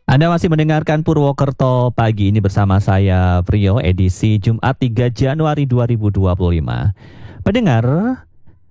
Anda masih mendengarkan Purwokerto pagi ini bersama saya Prio, edisi Jumat 3 Januari 2025. Pendengar,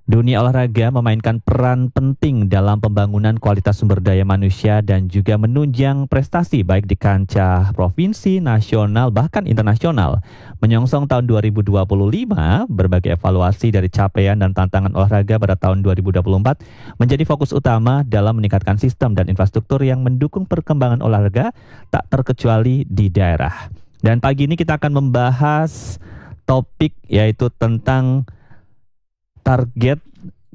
dunia olahraga memainkan peran penting dalam pembangunan kualitas sumber daya manusia dan juga menunjang prestasi baik di kancah provinsi, nasional, bahkan internasional. Menyongsong tahun 2025, berbagai evaluasi dari capaian dan tantangan olahraga pada tahun 2024 menjadi fokus utama dalam meningkatkan sistem dan infrastruktur yang mendukung perkembangan olahraga tak terkecuali di daerah. Dan pagi ini kita akan membahas topik yaitu tentang target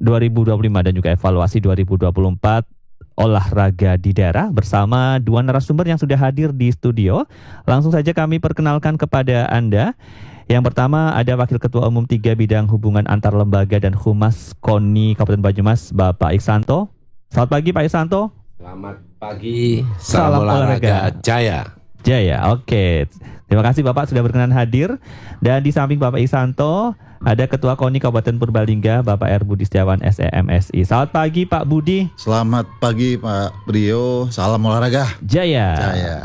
2025 dan juga evaluasi 2024 olahraga di daerah bersama dua narasumber yang sudah hadir di studio. Langsung saja kami perkenalkan kepada Anda. Yang pertama ada Wakil Ketua Umum 3 Bidang Hubungan Antar Lembaga dan Humas KONI Kabupaten Banyumas, Bapak Iksanto. Selamat pagi Pak Iksanto. Selamat pagi, salam olahraga Jaya. Oke. Terima kasih Bapak sudah berkenan hadir. Dan di samping Bapak Iksanto ada Ketua KONI Kabupaten Purbalingga, Bapak R. Budi Setiawan, SEMSI. Selamat pagi Pak Budi. Selamat pagi Pak Brio, salam olahraga Jaya.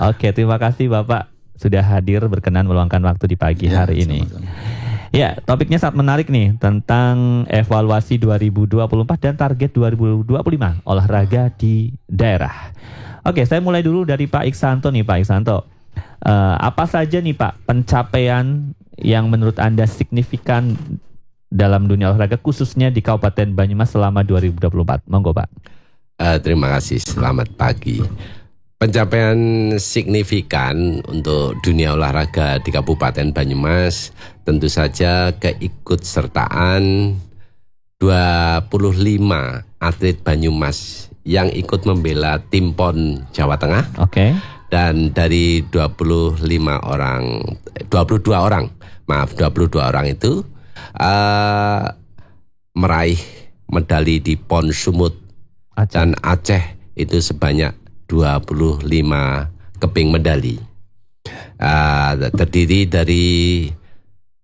Oke, terima kasih Bapak sudah hadir berkenan meluangkan waktu di pagi hari ini. Sama-sama. Ya, topiknya sangat menarik nih tentang evaluasi 2024 dan target 2025 olahraga di daerah. Oke, saya mulai dulu dari Pak Iksanto nih Pak Iksanto. Apa saja nih Pak pencapaian yang menurut Anda signifikan dalam dunia olahraga khususnya di Kabupaten Banyumas selama 2024? Monggo Pak. Terima kasih, selamat pagi. Pencapaian signifikan untuk dunia olahraga di Kabupaten Banyumas tentu saja keikutsertaan 25 atlet Banyumas yang ikut membela tim PON Jawa Tengah. Oke. Dan dari 22 orang itu meraih medali di PON Sumut dan Aceh itu sebanyak 25 keping medali. Terdiri dari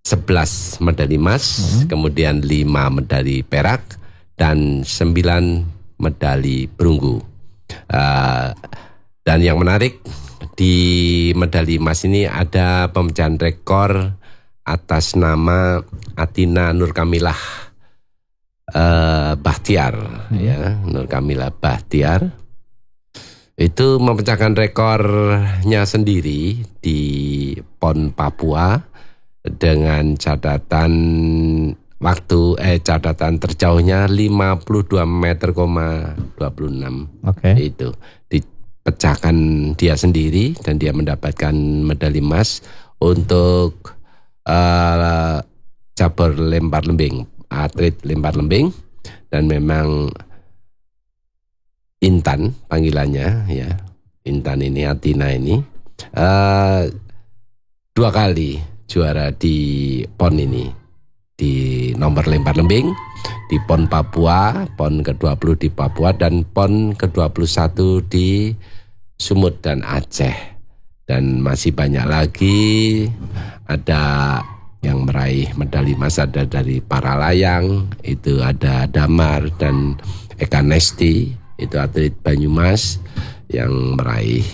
11 medali emas, kemudian 5 medali perak dan 9 medali perunggu. Dan yang menarik di medali emas ini ada pemecahan rekor atas nama Atina Nurkamilah Bahtiar, ya, Nurkamilah Bahtiar itu memecahkan rekornya sendiri di PON Papua dengan catatan catatan terjauhnya 52 meter, 26. Itu dipecahkan dia sendiri dan dia mendapatkan medali emas untuk cabur lempar lembing, atlet lempar lembing, dan memang Intan panggilannya, ya, Intan ini, Atina ini 2 kali juara di PON ini, di nomor lempar lembing, di PON Papua, PON ke-20 di Papua dan PON ke-21 di Sumut dan Aceh. Dan masih banyak lagi, ada yang meraih medali emas, ada dari para layang, itu ada Damar dan Eka Nesti, itu atlet Banyumas yang meraih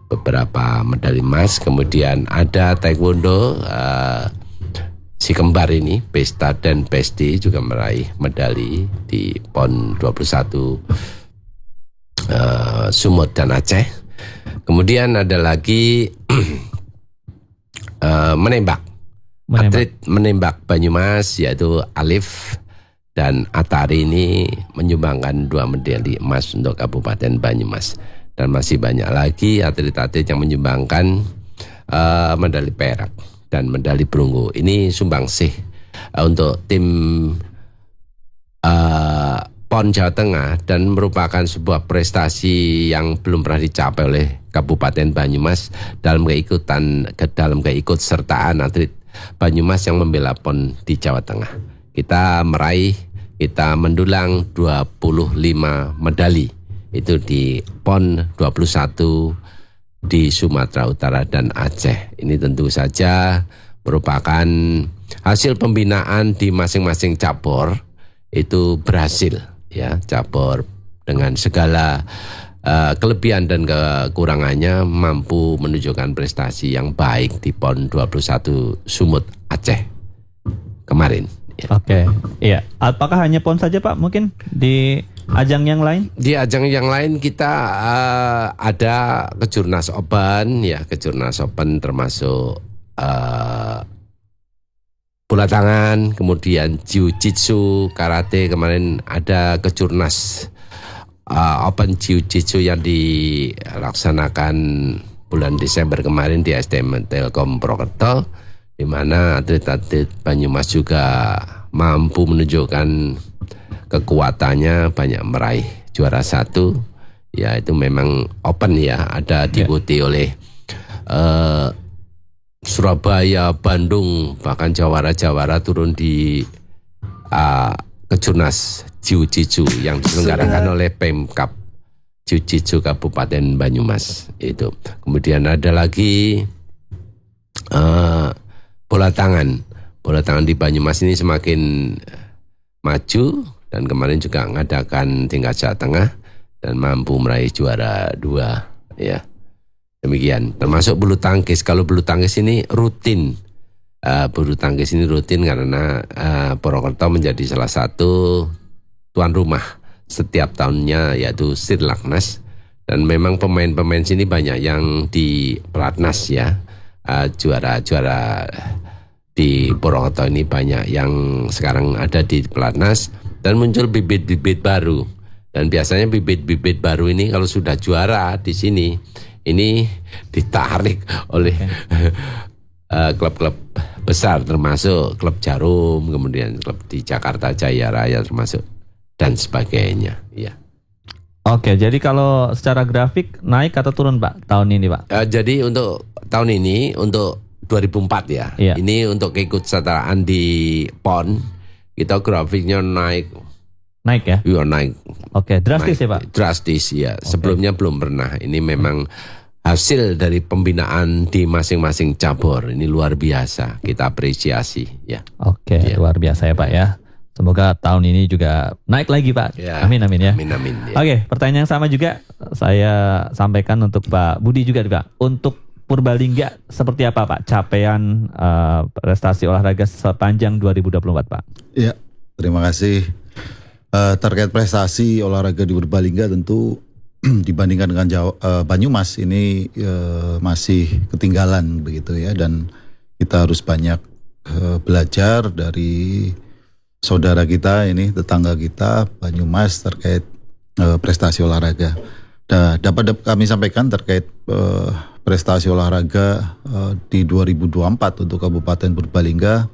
beberapa medali emas. Kemudian ada taekwondo, si kembar ini, Pesta dan Pesti, juga meraih medali di PON 21 Sumut dan Aceh. Kemudian ada lagi menembak. Atlet menembak Banyumas yaitu Alif dan Atari ini menyumbangkan 2 medali emas untuk Kabupaten Banyumas. Dan masih banyak lagi atlet-atlet yang menyumbangkan medali perak dan medali perunggu. Ini sumbangsih untuk tim PON Jawa Tengah dan merupakan sebuah prestasi yang belum pernah dicapai oleh Kabupaten Banyumas dalam keikutsertaan atlet Banyumas yang membela PON di Jawa Tengah. Kita mendulang 25 medali itu di PON 21 di Sumatera Utara dan Aceh. Ini tentu saja merupakan hasil pembinaan di masing-masing cabur itu berhasil, ya, cabur dengan segala kelebihan dan kekurangannya mampu menunjukkan prestasi yang baik di PON 21 Sumut Aceh kemarin. Ya. Oke, iya. Apakah hanya PON saja Pak? Mungkin di ajang yang lain? Di ajang yang lain kita ada Kejurnas Open, ya Kejurnas Open termasuk bola tangan, kemudian jiu-jitsu, karate. Kemarin ada Kejurnas Open Jiu-Jitsu yang dilaksanakan bulan Desember kemarin di SDM Telkom Purwokerto, di mana atlet-atlet Banyumas juga mampu menunjukkan kekuatannya, banyak meraih juara 1. Ya itu memang open ya, ada diikuti oleh Surabaya, Bandung, bahkan Jawara turun di Kejurnas Jiu-Jitsu yang diselenggarakan oleh Pemkab Jiu-Jitsu Kabupaten Banyumas itu. Kemudian ada lagi bola tangan di Banyumas ini semakin maju dan kemarin juga mengadakan tingkat Jawa Tengah dan mampu meraih juara 2 ya. Demikian, termasuk bulu tangkis. Kalau bulu tangkis ini rutin. Bulu tangkis ini rutin karena Purwokerto menjadi salah satu tuan rumah setiap tahunnya, yaitu Sirlaknas. Dan memang pemain-pemain sini banyak yang di pelatnas ya. Juara-juara di Purwokerto ini banyak yang sekarang ada di pelatnas dan muncul bibit-bibit baru. Dan biasanya bibit-bibit baru ini kalau sudah juara di sini, ini ditarik oleh klub-klub besar, termasuk klub Jarum, kemudian klub di Jakarta Jaya Raya termasuk dan sebagainya. Ya. Oke, jadi kalau secara grafik naik atau turun Pak tahun ini Pak? Jadi untuk tahun ini, untuk 2004 ya, iya. Ini untuk keikutsertaan di PON, kita grafiknya naik. Naik ya? Iya naik. Oke, drastis naik, ya Pak? Drastis ya, sebelumnya belum pernah. Ini memang hasil dari pembinaan di masing-masing cabur. Ini luar biasa, kita apresiasi ya. Oke, ya. Luar biasa ya Pak ya. Semoga tahun ini juga naik lagi Pak. Ya. Amin ya. Amin. Ya. Oke, pertanyaan yang sama juga saya sampaikan untuk Pak Budi juga Pak. Untuk Purbalingga seperti apa Pak capaian prestasi olahraga sepanjang 2024 Pak? Ya, terima kasih. Terkait prestasi olahraga di Purbalingga tentu dibandingkan dengan Banyumas ini masih ketinggalan begitu ya, dan kita harus banyak belajar dari saudara kita ini, tetangga kita Banyumas terkait prestasi olahraga. Dapat kami sampaikan terkait prestasi olahraga di 2024 untuk Kabupaten Purbalingga.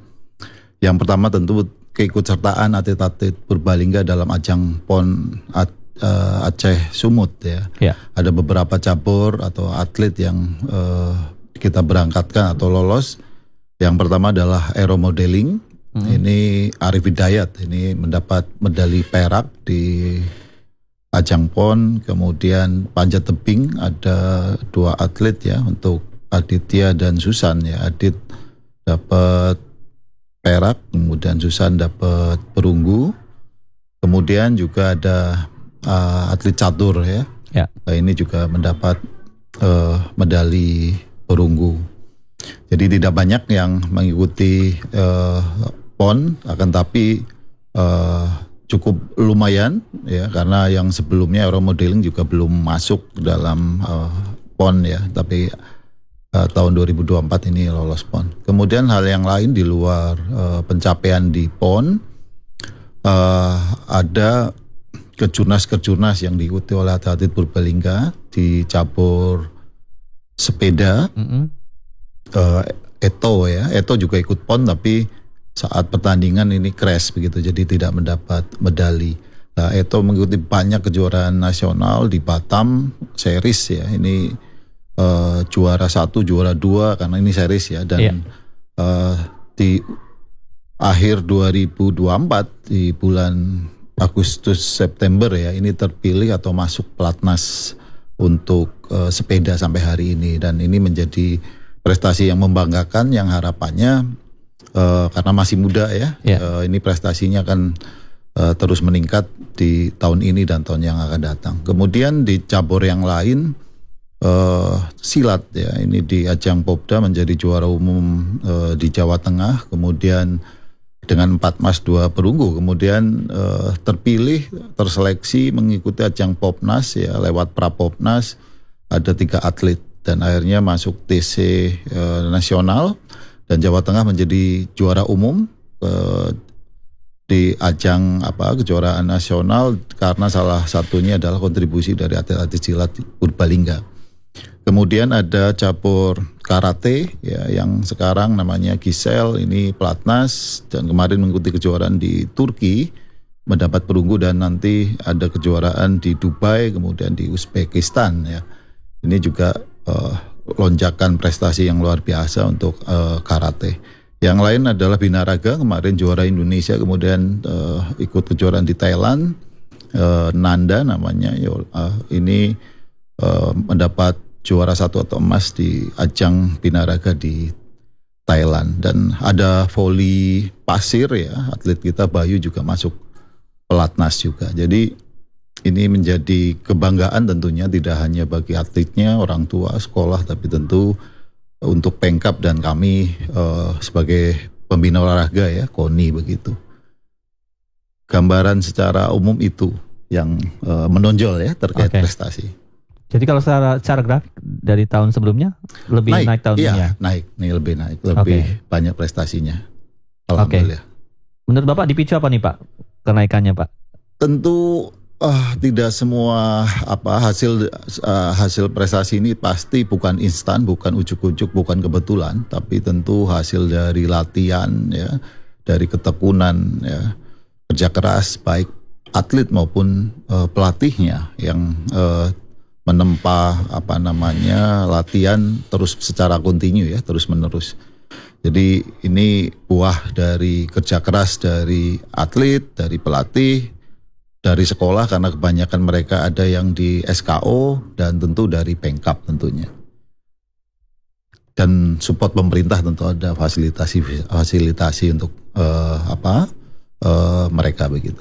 Yang pertama tentu keikutsertaan atlet-atlet Purbalingga dalam ajang PON Aceh Sumut ya. Ada beberapa cabur atau atlet yang kita berangkatkan atau lolos. Yang pertama adalah aeromodeling. Ini Arif Hidayat ini mendapat medali perak di ajang PON. Kemudian panjat tebing ada 2 atlet ya, untuk Aditya dan Susan ya. Adit dapat perak, kemudian Susan dapat perunggu. Kemudian juga ada atlet catur ya. Ini juga mendapat medali perunggu. Jadi tidak banyak yang mengikuti PON, akan tapi cukup lumayan ya, karena yang sebelumnya aeromodeling juga belum masuk dalam PON ya, tapi tahun 2024 ini lolos PON. Kemudian hal yang lain di luar pencapaian di PON, ada kejurnas yang diikuti oleh atlet Purbalingga di cabur sepeda. Eto juga ikut PON, tapi saat pertandingan ini crash begitu, jadi tidak mendapat medali. Nah, Eto mengikuti banyak kejuaraan nasional di Batam series ya. Ini juara 1, juara 2 karena ini series ya, dan di akhir 2024 di bulan Agustus September ya, ini terpilih atau masuk pelatnas untuk sepeda sampai hari ini, dan ini menjadi prestasi yang membanggakan, yang harapannya karena masih muda ya, ini prestasinya akan terus meningkat di tahun ini dan tahun yang akan datang. Kemudian di cabur yang lain silat ya, ini di ajang Popda menjadi juara umum di Jawa Tengah, kemudian dengan 4 emas 2 perunggu, kemudian terseleksi mengikuti ajang Popnas ya, lewat Prapopnas ada 3 atlet dan akhirnya masuk TC nasional dan Jawa Tengah menjadi juara umum di ajang kejuaraan nasional karena salah satunya adalah kontribusi dari atlet-atlet silat Purbalingga. Kemudian ada cabur karate ya yang sekarang namanya Gisel, ini pelatnas dan kemarin mengikuti kejuaraan di Turki mendapat perunggu dan nanti ada kejuaraan di Dubai kemudian di Uzbekistan ya. Ini juga lonjakan prestasi yang luar biasa untuk karate. Yang lain adalah binaraga, kemarin juara Indonesia kemudian ikut kejuaraan di Thailand, Nanda namanya ini mendapat juara 1 atau emas di ajang binaraga di Thailand. Dan ada voli pasir ya, atlet kita Bayu juga masuk pelatnas juga. Jadi ini menjadi kebanggaan tentunya tidak hanya bagi atletnya, orang tua, sekolah, tapi tentu untuk Pemkab dan kami sebagai pembina olahraga ya, KONI begitu. Gambaran secara umum itu yang menonjol ya terkait prestasi. Jadi kalau secara grafik dari tahun sebelumnya lebih naik tahun ini ya? Naik, lebih banyak prestasinya. Alhamdulillah. Menurut Bapak dipicu apa nih Pak kenaikannya Pak? Tentu tidak semua hasil prestasi ini pasti bukan instan, bukan ujuk-ujuk, bukan kebetulan, tapi tentu hasil dari latihan ya, dari ketekunan ya, kerja keras baik atlet maupun pelatihnya yang menempa latihan terus secara kontinu ya, terus menerus. Jadi ini buah dari kerja keras dari atlet, dari pelatih, dari sekolah karena kebanyakan mereka ada yang di SKO dan tentu dari Pemkab tentunya. Dan support pemerintah tentu ada fasilitasi untuk mereka begitu.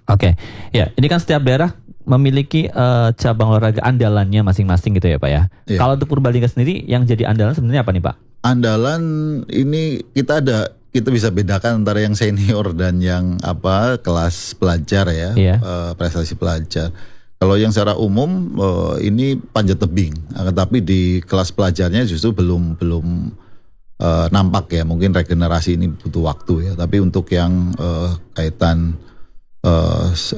Oke. Ya, ini kan setiap daerah memiliki cabang olahraga andalannya masing-masing gitu ya Pak ya. Iya. Kalau untuk Purbalingga sendiri yang jadi andalan sebenarnya apa nih Pak? Andalan ini kita bisa bedakan antara yang senior dan yang kelas pelajar ya, Iya. Prestasi pelajar. Kalau yang secara umum ini panjat tebing, tapi di kelas pelajarnya justru belum nampak ya. Mungkin regenerasi ini butuh waktu ya. Tapi untuk yang kaitan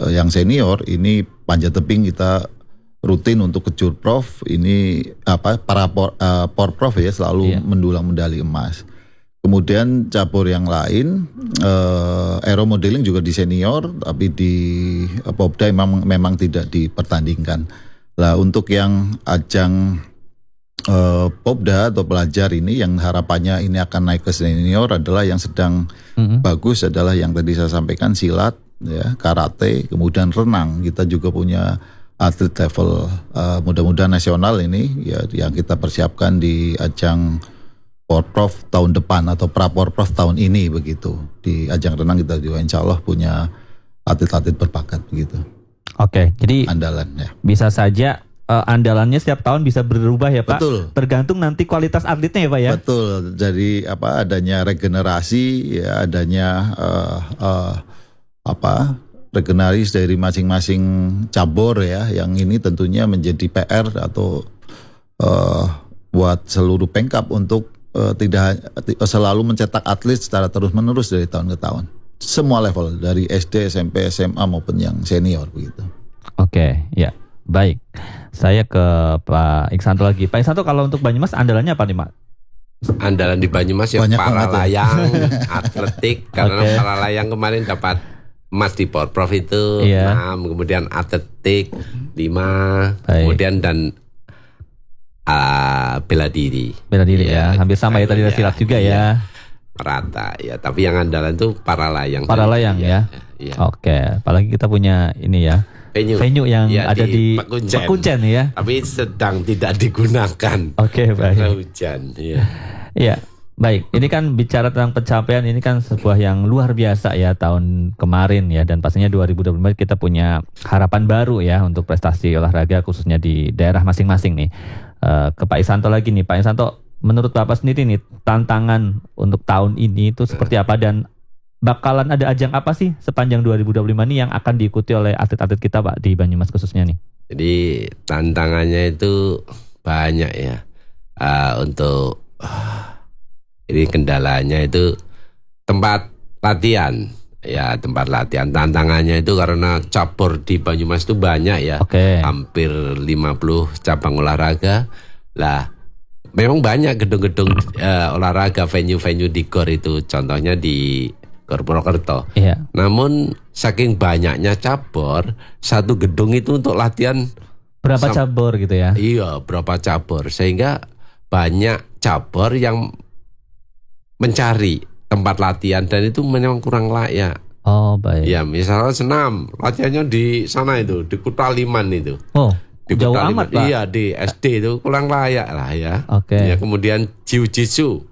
yang senior ini panjat tebing kita rutin untuk kejurprov ini para porprov ya selalu mendulang medali emas. Kemudian cabur yang lain aeromodeling juga di senior tapi di Popda memang tidak dipertandingkan. Lah untuk yang ajang Popda atau pelajar ini yang harapannya ini akan naik ke senior adalah yang sedang bagus adalah yang tadi saya sampaikan silat ya, karate, kemudian renang. Kita juga punya atlet level mudah-mudahan nasional ini ya yang kita persiapkan di ajang Porprov tahun depan atau Praporprov tahun ini begitu. Di ajang renang kita juga insya Allah punya atlet-atlet berbakat begitu. Oke, jadi andalan ya. Bisa saja andalannya setiap tahun bisa berubah ya Pak. Betul. Tergantung nanti kualitas atletnya ya Pak ya. Betul. Jadi adanya regenerasi ya, adanya regenerasi dari masing-masing cabur ya, yang ini tentunya menjadi PR atau buat seluruh Pemkab untuk tidak selalu mencetak atlet secara terus-menerus dari tahun ke tahun. Semua level dari SD, SMP, SMA maupun yang senior begitu. Oke, ya. Baik. Saya ke Pak Iksanto lagi. Pak Iksanto, kalau untuk Banyumas andalannya apa nih, Pak? Andalan di Banyumas ya para layang, atletik karena para layang kemarin dapat emas di Porprov itu 6, kemudian atletik 5, kemudian dan bela diri ya, hampir sama ya tadi silat juga ya. Rata ya, tapi yang andalan itu para layang. Para layang ya. Oke, apalagi kita punya ini ya. Venue yang ada di Pakuncen ya. Tapi sedang tidak digunakan. Oke, baik. Karena hujan ya. Iya. Baik, ini kan bicara tentang pencapaian, ini kan sebuah yang luar biasa ya tahun kemarin ya, dan pastinya 2025 kita punya harapan baru ya untuk prestasi olahraga khususnya di daerah masing-masing nih. Ke Pak Isanto lagi nih, Pak Isanto, menurut Bapak sendiri nih tantangan untuk tahun ini itu seperti apa, dan bakalan ada ajang apa sih sepanjang 2025 ini yang akan diikuti oleh atlet-atlet kita Pak di Banyumas khususnya nih? Jadi tantangannya itu banyak ya. Untuk ini kendalanya itu tempat latihan. Ya, tempat latihan. Tantangannya itu karena cabur di Banyumas itu banyak ya. Oke. Hampir 50 cabang olahraga. Lah, memang banyak gedung-gedung olahraga, venue-venue di GOR itu. Contohnya di GOR Purwokerto. Iya. Namun saking banyaknya cabur, satu gedung itu untuk latihan Berapa cabur gitu ya? iya, berapa cabur. Sehingga banyak cabur yang mencari tempat latihan dan itu memang kurang layak. Oh, baik. Ya, misalnya senam, latihannya di sana itu, di Kutaliman itu. Oh, Di jauh Kutaliman. amat Pak. Iya, di SD itu kurang layak lah ya. Oke. Ya, kemudian jiu-jitsu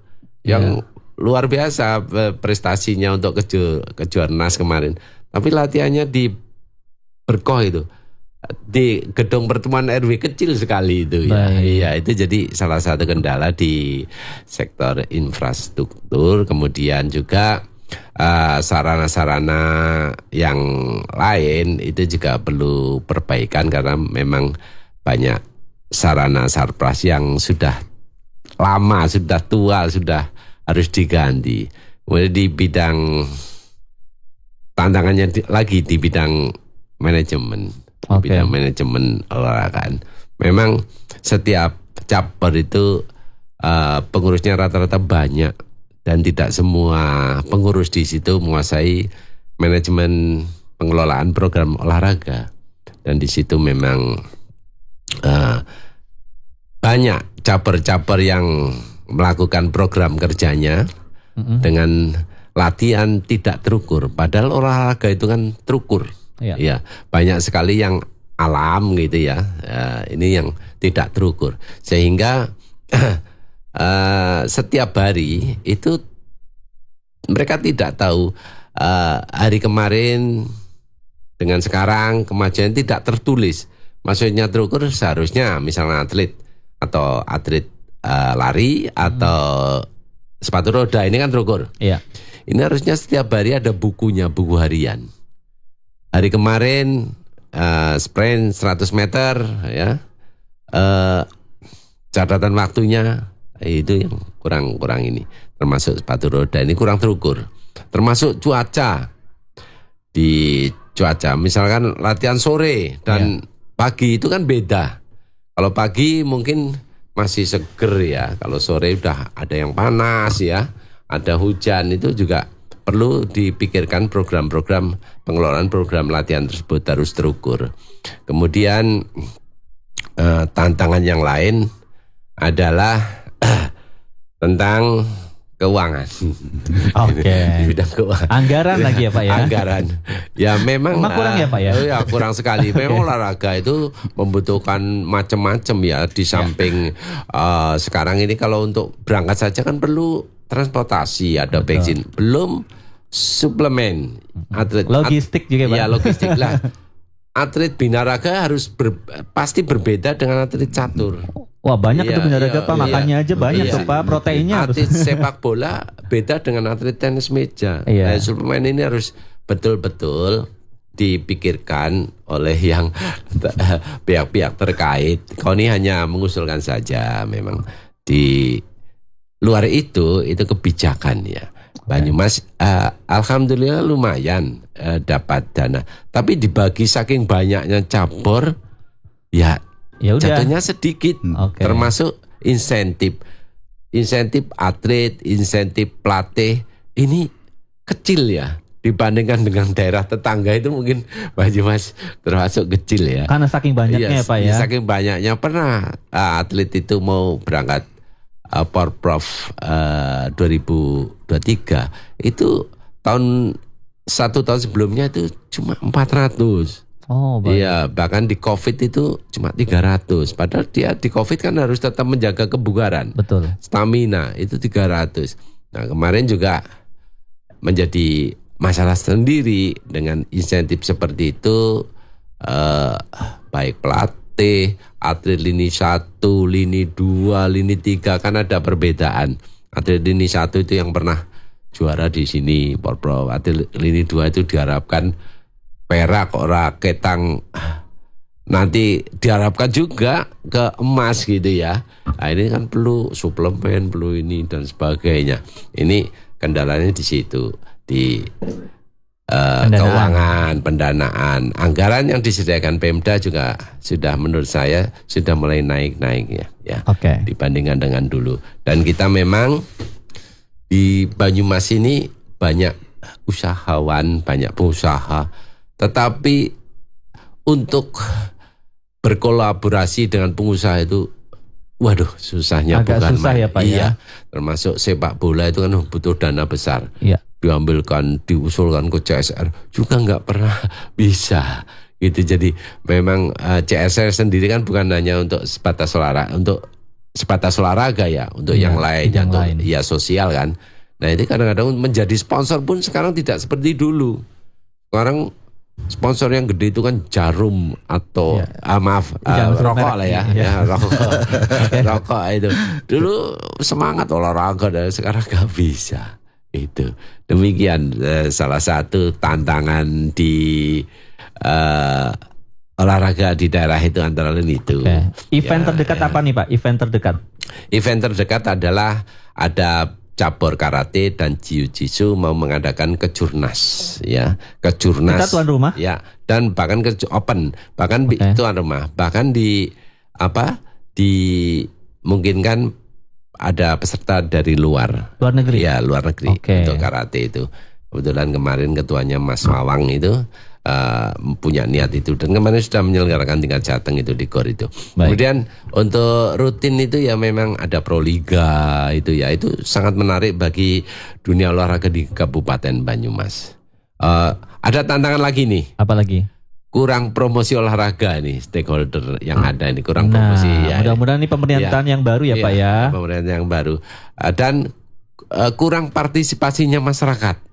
yang luar biasa prestasinya untuk kejuaraan kemarin. Tapi latihannya di Berkoh itu, di gedung pertemuan RW kecil sekali itu ya. Baik. Iya, itu jadi salah satu kendala di sektor infrastruktur. Kemudian juga sarana-sarana yang lain itu juga perlu perbaikan karena memang banyak sarana sarpras yang sudah lama, sudah tua, sudah harus diganti. Kemudian di bidang tantangannya lagi di bidang manajemen. Oke. Bidang manajemen olahraga. Memang setiap cabur itu pengurusnya rata-rata banyak dan tidak semua pengurus di situ menguasai manajemen pengelolaan program olahraga. Dan di situ memang banyak cabur-cabur yang melakukan program kerjanya dengan latihan tidak terukur. Padahal olahraga itu kan terukur. Iya. Ya, banyak sekali yang alam gitu ya. Ini yang tidak terukur. Sehingga setiap hari itu mereka tidak tahu hari kemarin dengan sekarang kemajuan tidak tertulis. Maksudnya terukur seharusnya misalnya atlet atau atlet lari atau sepatu roda ini kan terukur. Iya. Ini harusnya setiap hari ada bukunya, buku harian. Hari kemarin sprint 100 meter ya, catatan waktunya itu yang kurang ini, termasuk sepatu roda ini kurang terukur. Termasuk cuaca, di cuaca misalkan latihan sore dan pagi itu kan beda. Kalau pagi mungkin masih seger ya, kalau sore udah ada yang panas ya, ada hujan, itu juga perlu dipikirkan program-program pengelolaan program latihan tersebut harus terukur. Kemudian tantangan yang lain adalah tentang keuangan. Oke. Di bidang keuangan. Anggaran lagi ya Pak ya. Anggaran. Ya memang kurang ya Pak ya. Ya kurang sekali. Memang olahraga itu membutuhkan macam-macam ya. Di samping sekarang ini kalau untuk berangkat saja kan perlu transportasi, ada bensin, belum suplemen atlet. Logistik juga Pak. Ya logistik lah. Atlet binaraga harus pasti berbeda dengan atlet catur. Wah banyak itu binaraga Pak, iya. makannya aja banyak tuh Pak, proteinnya harus. Atlet sepak bola beda dengan atlet tenis meja. Iya. Nah, suplemen ini harus betul-betul dipikirkan oleh yang pihak-pihak terkait. Kau ini hanya mengusulkan saja, memang di luar itu kebijakan ya. Banyumas alhamdulillah lumayan dapat dana, tapi dibagi saking banyaknya cabur ya udah. jatuhnya sedikit. Oke. Termasuk insentif atlet, insentif pelatih ini kecil ya dibandingkan dengan daerah tetangga. Itu mungkin Banyumas termasuk kecil ya. Karena saking banyaknya ya Pak ya. Saking banyaknya. Pernah atlet itu mau berangkat Porprov 2023 itu satu tahun sebelumnya itu cuma 400. Oh, baik. Iya, bahkan di COVID itu cuma 300. Padahal dia di COVID kan harus tetap menjaga kebugaran. Betul. Stamina itu 300. Nah, kemarin juga menjadi masalah sendiri dengan insentif seperti itu, baik pelatih, atlet lini 1, lini 2, lini 3 kan ada perbedaan. Atlet lini 1 itu yang pernah juara di sini, Porpro. Atlet lini 2 itu diharapkan perak, ora ketang, nanti diharapkan juga ke emas gitu ya. Nah, ini kan perlu suplemen, perlu ini dan sebagainya. Ini kendalanya di situ, di keuangan, pendanaan, anggaran yang disediakan Pemda juga sudah menurut saya sudah mulai naik-naik ya. Oke. Dibandingkan dengan dulu. Dan kita memang di Banyumas ini banyak usahawan, banyak pengusaha. Tetapi untuk berkolaborasi dengan pengusaha itu, waduh, susahnya agak bukan susah main. ya Pak Iya, ya. termasuk sepak bola itu kan butuh dana besar. Iya. Diambilkan, diusulkan ke CSR juga nggak pernah bisa. Gitu. Jadi memang CSR sendiri kan bukan hanya untuk sebatas olahraga ya, untuk yang lain, untuk ya sosial kan. Nah itu kadang-kadang menjadi sponsor pun sekarang tidak seperti dulu. Sekarang sponsor yang gede itu kan Jarum atau rokok lah ya, rokok itu. Dulu semangat olahraga dan sekarang gak bisa. Itu demikian salah satu tantangan di olahraga di daerah itu antara lain itu. Event terdekat apa nih Pak? Event terdekat? Event terdekat adalah ada cabur karate dan jiu-jitsu mau mengadakan kejurnas ya, kejurnas. Kita tuan rumah? Ya, dan bahkan ke open, bahkan tuan rumah, bahkan dimungkinkan ada peserta dari luar negeri. Ya, luar negeri untuk karate itu. Kebetulan kemarin ketuanya Mas Wawang itu punya niat itu dan kemarin sudah menyelenggarakan tingkat Jateng itu di GOR itu. Baik. Kemudian untuk rutin itu ya memang ada Proliga itu ya, itu sangat menarik bagi dunia olahraga di Kabupaten Banyumas. Ada tantangan lagi nih. Apa lagi? Kurang promosi olahraga nih, stakeholder yang ada ini kurang promosi ya. Mudah-mudahan ini pemerintahan yang baru ya Pak ya. Pemerintahan yang baru dan kurang partisipasinya masyarakat.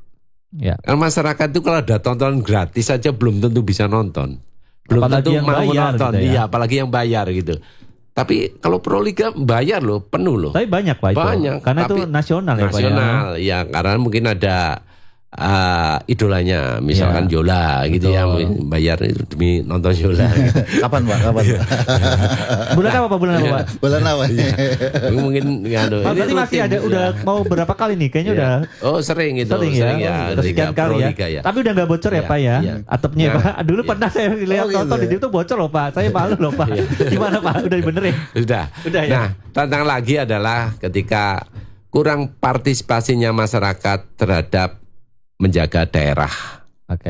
Ya. Karena masyarakat itu kalau ada tontonan gratis saja belum tentu bisa nonton, belum apalagi tentu mau nonton, gitu ya. Iya, apalagi yang bayar gitu. Tapi kalau Proliga bayar loh, penuh loh. Tapi banyak Pak itu. Banyak. Karena itu nasional ya Pak ya. Nasional, ya karena mungkin ada idolanya, misalkan Yola gitu ya, bayar itu demi nonton Yola. Gitu. Kapan Pak? Bulan apa Pak? Bulan apa? Mungkin Pak berarti masih ada, udah mau berapa kali nih? Kayaknya udah. Oh sering itu. Sering ya. Sekian kali ya. Tapi udah nggak bocor ya Pak ya? Atapnya Pak. Dulu pernah saya lihat nonton di situ bocor loh Pak. Saya malu loh Pak. Gimana Pak? Udah dibenerin? Sudah ya. Nah, tantangan lagi adalah ketika kurang partisipasinya masyarakat terhadap menjaga daerah,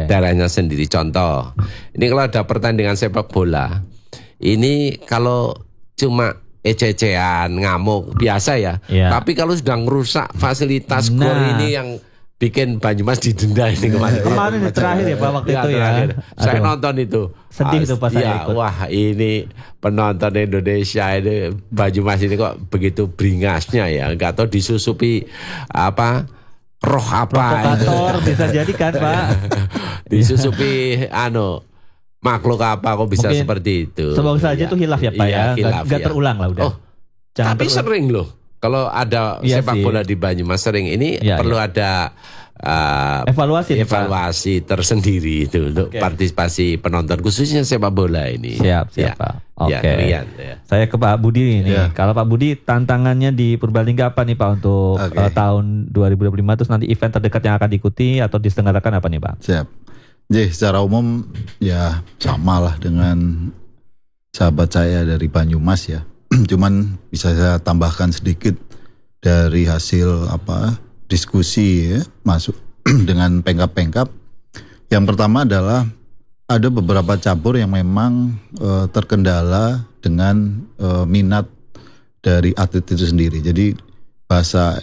daerahnya sendiri. Contoh, ini kalau ada pertandingan sepak bola, ini kalau cuma ece-ecean, ngamuk biasa ya. Tapi kalau sudah ngerusak fasilitas GOR ini yang bikin Banyumas didenda ini kemarin. Kemarin terakhir ya Pak waktu itu ya. Saya nonton itu. Sedih itu pas saya ikut. Wah ini penonton Indonesia ini Banyumas ini kok begitu beringasnya ya, nggak tahu disusupi roh apa provokator bisa jadi kan Pak, disusupi makhluk apa kok bisa mungkin seperti itu. Semoga saja itu hilaf ya Pak ya, nggak terulang lah udah. Tapi sering loh kalau ada sepak bola di Banyumas sering ini perlu ada evaluasi tersendiri itu untuk partisipasi penonton khususnya sepak bola ini. Siap Pak. Oke. Saya ke Pak Budi ini. Kalau Pak Budi tantangannya di Purbalingga apa nih Pak untuk tahun 2025 terus nanti event terdekat yang akan diikuti atau diselenggarakan apa nih Pak? Siap. Jadi secara umum ya sama lah dengan sahabat saya dari Banyumas ya. Cuman bisa saya tambahkan sedikit dari hasil diskusi ya, masuk dengan pengkap-pengkap. Yang pertama adalah ada beberapa cabur yang memang terkendala dengan minat dari atlet itu sendiri. Jadi bahasa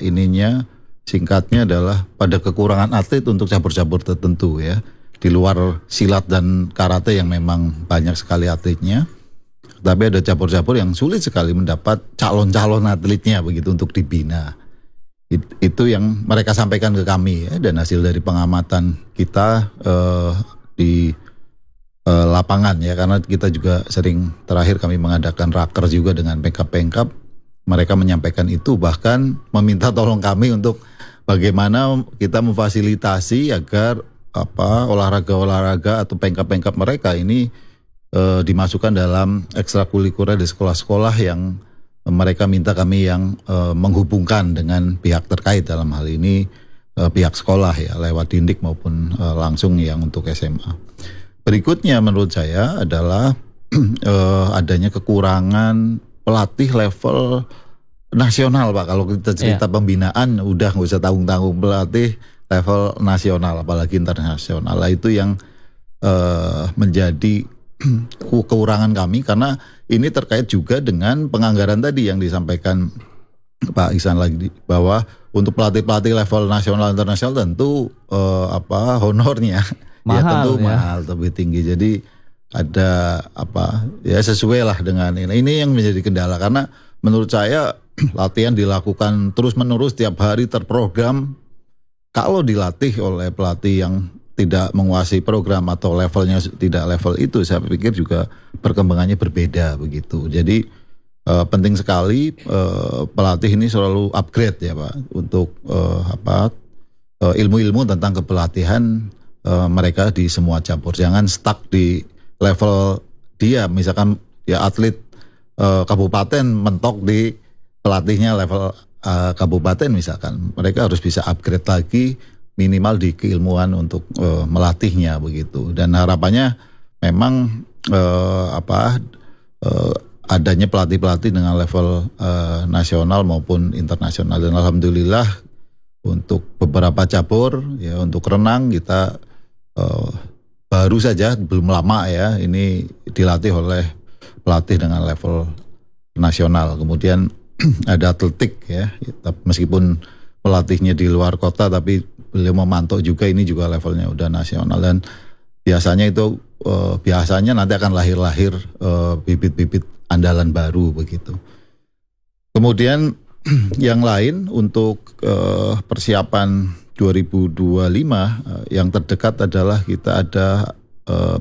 singkatnya adalah pada kekurangan atlet untuk cabur-cabur tertentu ya. di luar silat dan karate yang memang banyak sekali atletnya. Tapi ada cabur-cabur yang sulit sekali mendapat calon-calon atletnya begitu untuk dibina. Itu yang mereka sampaikan ke kami ya, dan hasil dari pengamatan kita di lapangan ya, karena kita juga sering terakhir kami mengadakan raker juga dengan pengkap-pengkap. Mereka menyampaikan itu, bahkan meminta tolong kami untuk bagaimana kita memfasilitasi agar olahraga-olahraga atau pengkap-pengkap mereka ini dimasukkan dalam ekstrakurikuler di sekolah-sekolah yang mereka minta kami yang menghubungkan dengan pihak terkait, dalam hal ini pihak sekolah ya, lewat Dindik maupun langsung yang untuk SMA. Berikutnya menurut saya adalah adanya kekurangan pelatih level nasional, Pak. Kalau kita cerita pembinaan udah nggak usah tanggung-tanggung, pelatih level nasional apalagi internasional. Itu yang menjadi kekurangan kami, karena ini terkait juga dengan penganggaran tadi yang disampaikan Pak Ihsan lagi, bahwa untuk pelatih-pelatih level nasional internasional tentu honornya mahal, mahal, lebih tinggi. Jadi ada sesuai lah dengan ini. Ini yang menjadi kendala, karena menurut saya latihan dilakukan terus-menerus tiap hari terprogram. Kalau dilatih oleh pelatih yang tidak menguasai program atau levelnya tidak level itu, saya pikir juga perkembangannya berbeda begitu. Jadi penting sekali pelatih ini selalu upgrade ya Pak, untuk ilmu-ilmu tentang kepelatihan mereka di semua cabur. Jangan stuck di level dia, misalkan ya atlet kabupaten mentok di pelatihnya level kabupaten misalkan. Mereka harus bisa upgrade lagi minimal di keilmuan untuk melatihnya begitu. Dan harapannya memang adanya pelatih-pelatih dengan level nasional maupun internasional. Dan alhamdulillah untuk beberapa cabur ya, untuk renang kita baru saja, belum lama ya, ini dilatih oleh pelatih dengan level nasional. Kemudian ada atletik ya, meskipun pelatihnya di luar kota tapi beliau memantau juga, ini juga levelnya udah nasional. Dan biasanya nanti akan lahir bibit-bibit andalan baru begitu. Kemudian yang lain untuk persiapan 2025 yang terdekat adalah kita ada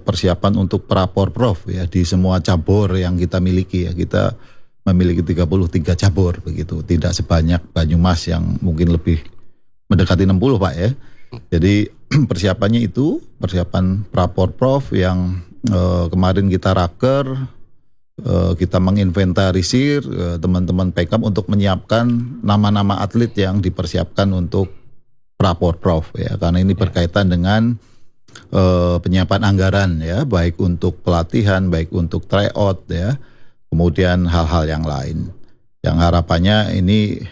persiapan untuk Praporprov ya, di semua cabur yang kita miliki ya. Kita memiliki 33 cabur begitu, tidak sebanyak Banyumas yang mungkin lebih mendekati 60 Pak ya. Jadi persiapannya itu persiapan Praporprov yang kemarin kita raker, kita menginventarisir teman-teman Pekam untuk menyiapkan nama-nama atlet yang dipersiapkan untuk Praporprov ya, karena ini berkaitan dengan penyiapan anggaran ya, baik untuk pelatihan, baik untuk tryout ya, kemudian hal-hal yang lain. Yang harapannya ini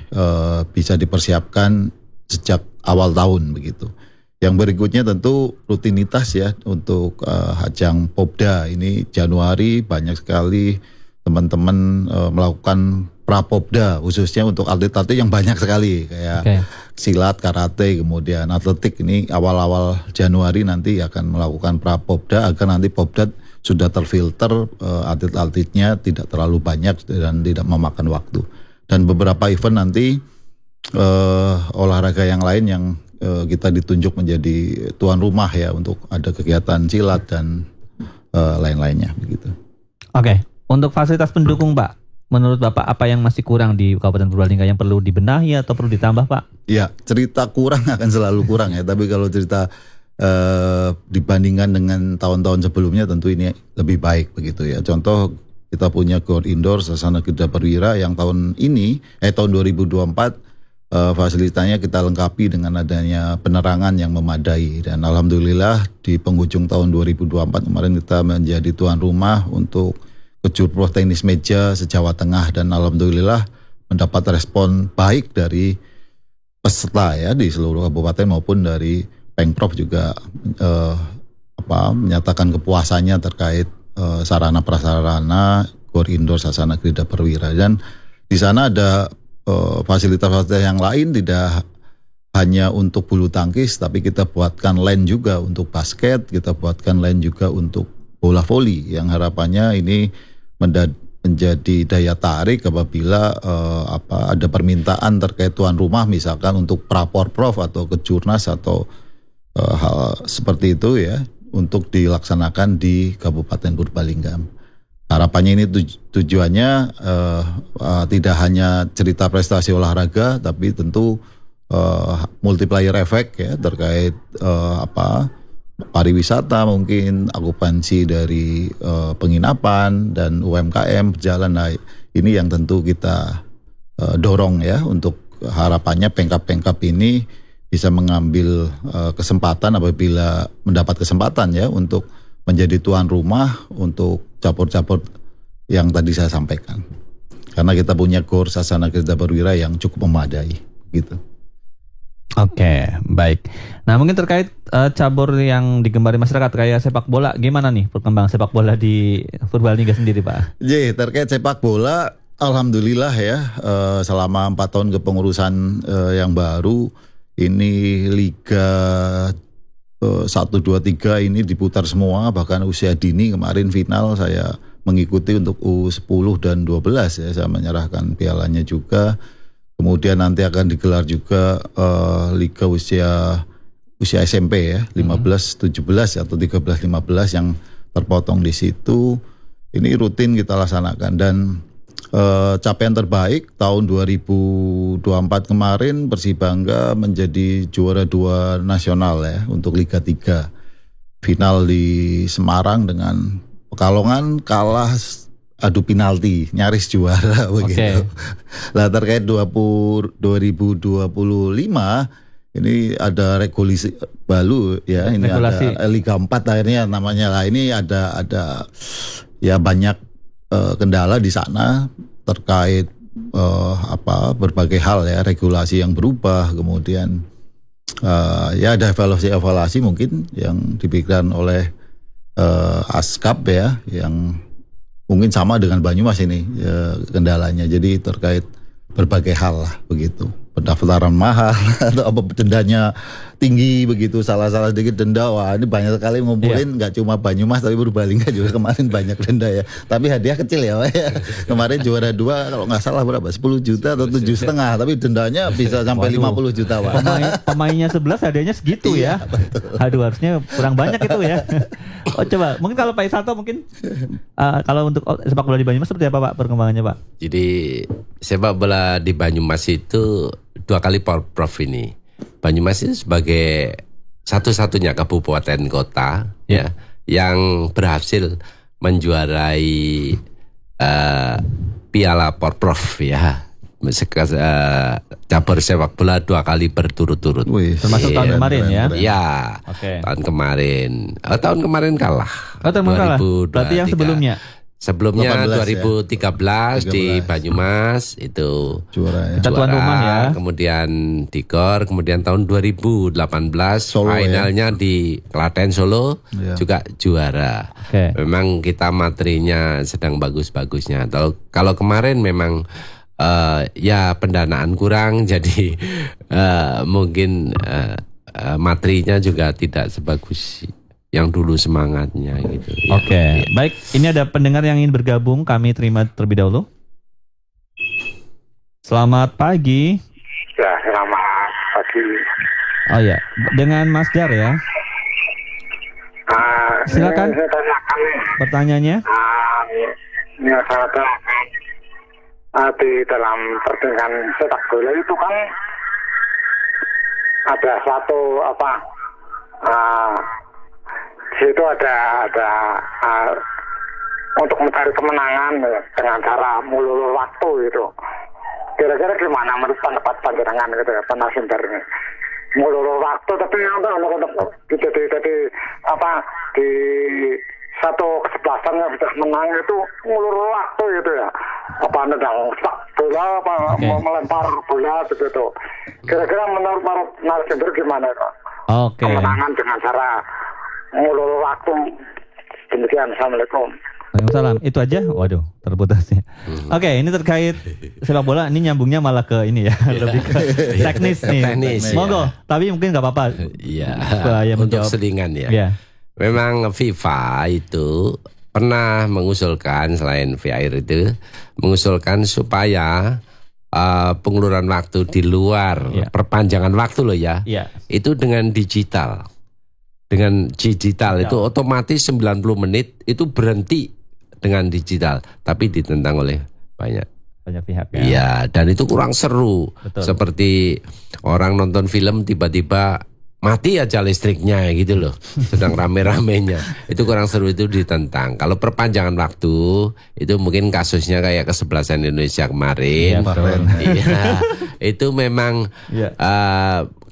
bisa dipersiapkan sejak awal tahun begitu. Yang berikutnya tentu rutinitas ya, untuk ajang Popda ini Januari banyak sekali teman-teman melakukan Prapopda, khususnya untuk atlet-atlet yang banyak sekali kayak silat, karate, kemudian atletik. Ini awal-awal Januari nanti akan melakukan Prapopda agar nanti Popda sudah terfilter, atlet-atletnya tidak terlalu banyak dan tidak memakan waktu. Dan beberapa event nanti olahraga yang lain yang kita ditunjuk menjadi tuan rumah ya, untuk ada kegiatan silat dan lain-lainnya begitu. Oke, untuk fasilitas pendukung Pak, menurut Bapak apa yang masih kurang di Kabupaten Purbalingga, yang perlu dibenahi atau perlu ditambah Pak? Ya, cerita kurang akan selalu kurang ya, tapi kalau cerita dibandingkan dengan tahun-tahun sebelumnya tentu ini lebih baik begitu ya. Contoh, kita punya Gor Indoor Sasana Krida Perwira yang tahun 2024 fasilitasnya kita lengkapi dengan adanya penerangan yang memadai, dan alhamdulillah di penghujung tahun 2024 kemarin kita menjadi tuan rumah untuk Kejurpro tenis meja se-Jawa Tengah, dan alhamdulillah mendapat respon baik dari peserta ya di seluruh kabupaten maupun dari Pengprov juga menyatakan kepuasannya terkait sarana prasarana Gor Indoor Sasana Krida Perwira. Dan di sana ada fasilitas-fasilitas yang lain, tidak hanya untuk bulu tangkis, tapi kita buatkan lane juga untuk basket, kita buatkan lane juga untuk bola voli, yang harapannya ini menjadi daya tarik apabila ada permintaan terkait tuan rumah, misalkan untuk Praporprov atau Kejurnas atau hal seperti itu ya, untuk dilaksanakan di Kabupaten Purbalingga. Harapannya ini tujuannya tidak hanya cerita prestasi olahraga, tapi tentu multiplier effect ya terkait pariwisata, mungkin okupansi dari penginapan dan UMKM berjalan. Nah, ini yang tentu kita dorong ya, untuk harapannya pengkap-pengkap ini bisa mengambil kesempatan apabila mendapat kesempatan ya untuk menjadi tuan rumah untuk cabur-cabur yang tadi saya sampaikan. Karena kita punya GOR Sasana Kerja Perwira yang cukup memadai gitu. Oke, baik. Nah, mungkin terkait cabur yang digemari masyarakat kayak sepak bola, gimana nih perkembangan sepak bola di Purbalingga sendiri, Pak? Terkait sepak bola, alhamdulillah ya, selama 4 tahun kepengurusan yang baru, ini Liga 1, 2, 3 ini diputar semua, bahkan usia dini kemarin final saya mengikuti untuk U10 dan 12 ya, saya menyerahkan pialanya juga. Kemudian nanti akan digelar juga Liga usia SMP ya, 15-17 atau 13-15 yang terpotong di situ. Ini rutin kita laksanakan, dan capaian terbaik tahun 2024 kemarin Persibangga menjadi juara 2 nasional ya untuk Liga 3. Final di Semarang dengan Pekalongan kalah adu penalti, nyaris juara begitu. Nah, terkait 2025 ini ada regulasi baru ya, ini regulasi. Ada Liga 4 akhirnya namanya lah. Ini ada ya banyak kendala di sana terkait berbagai hal ya, regulasi yang berubah, kemudian ya ada evaluasi mungkin yang dipikirkan oleh Askap ya, yang mungkin sama dengan Banyumas ini kendalanya. Jadi terkait berbagai hal lah begitu. Pendaftaran mahal atau dendanya tinggi begitu, salah-salah sedikit denda. Wah, ini banyak sekali ngumpulin, nggak cuma Banyumas tapi Purbalingga juga kemarin banyak denda ya. Tapi hadiah kecil ya, Pak, ya. Kemarin juara 2 kalau nggak salah berapa? 10 juta atau 7,5, tapi dendanya bisa sampai 50 juta, Pak. Pemainnya 11 hadiahnya segitu ya. Betul. Aduh, harusnya kurang banyak itu ya. Oh, coba mungkin kalau Pak Isanto mungkin kalau untuk sepak bola di Banyumas seperti apa, Pak, perkembangannya, Pak? Jadi sepak bola di Banyumas itu 2 kali Porprov ini. Banyumas itu sebagai satu-satunya kabupaten kota ya yang berhasil menjuarai piala Porprov ya. Cabur sepak bola 2 kali berturut-turut. Termasuk tahun kemarin ya? Iya, tahun kemarin. Tahun kemarin kalah. Tahun kemarin kalah? Berarti yang sebelumnya? Sebelumnya 2013 di Banyumas itu juara, tuan rumah ya. Kemudian di GOR, kemudian tahun 2018 Solo, finalnya ya, di Klaten Solo juga juara. Memang kita materinya sedang bagus-bagusnya. Kalau kemarin memang ya pendanaan kurang, jadi mungkin materinya juga tidak sebagus yang dulu semangatnya gitu. Oke. Baik, ini ada pendengar yang ingin bergabung, kami terima terlebih dahulu. Selamat pagi. Ya, selamat pagi. Oh ya, dengan Mas Dar ya. Silakan. Pertanyaannya? Ya, saya tanyakan. Di dalam pertandingan sepak bola itu kan ada satu situ ada untuk mencari kemenangan dengan cara mengulur waktu gitu. Kira-kira gimana menurut pendapat panjenengan gitu ya, penasumber ini? Mengulur waktu tapi untuk jadi di satu kesebelasan yang sudah menang itu mengulur waktu gitu ya. Nendang bola melempar bola begitu. Kira-kira menurut para narasumber gimana kok? Kemenangan dengan cara mengulur waktu. Demikian, assalamualaikum. Waalaikumsalam. Itu aja. Waduh, terputus ya. Oke, ini terkait sepak bola. Ini nyambungnya malah ke ini ya, lebih ke teknis nih. Teknis, Monggo, tapi mungkin nggak apa-apa. Iya. Supaya Untuk menjawab. selingan ya. Ya. Memang FIFA itu pernah mengusulkan selain VAR itu mengusulkan supaya penguluran waktu di luar Ya. perpanjangan waktu loh ya. Iya. Itu dengan digital. Dengan digital itu otomatis 90 menit itu berhenti dengan digital, tapi ditentang oleh banyak pihak ya. Iya, dan itu kurang seru. Betul. Seperti orang nonton film tiba-tiba mati aja listriknya gitu loh. Sedang rame-ramenya. Itu kurang seru, itu ditentang. Kalau perpanjangan waktu itu mungkin kasusnya kayak kesebelasan Indonesia kemarin. Iya. Itu memang Iya.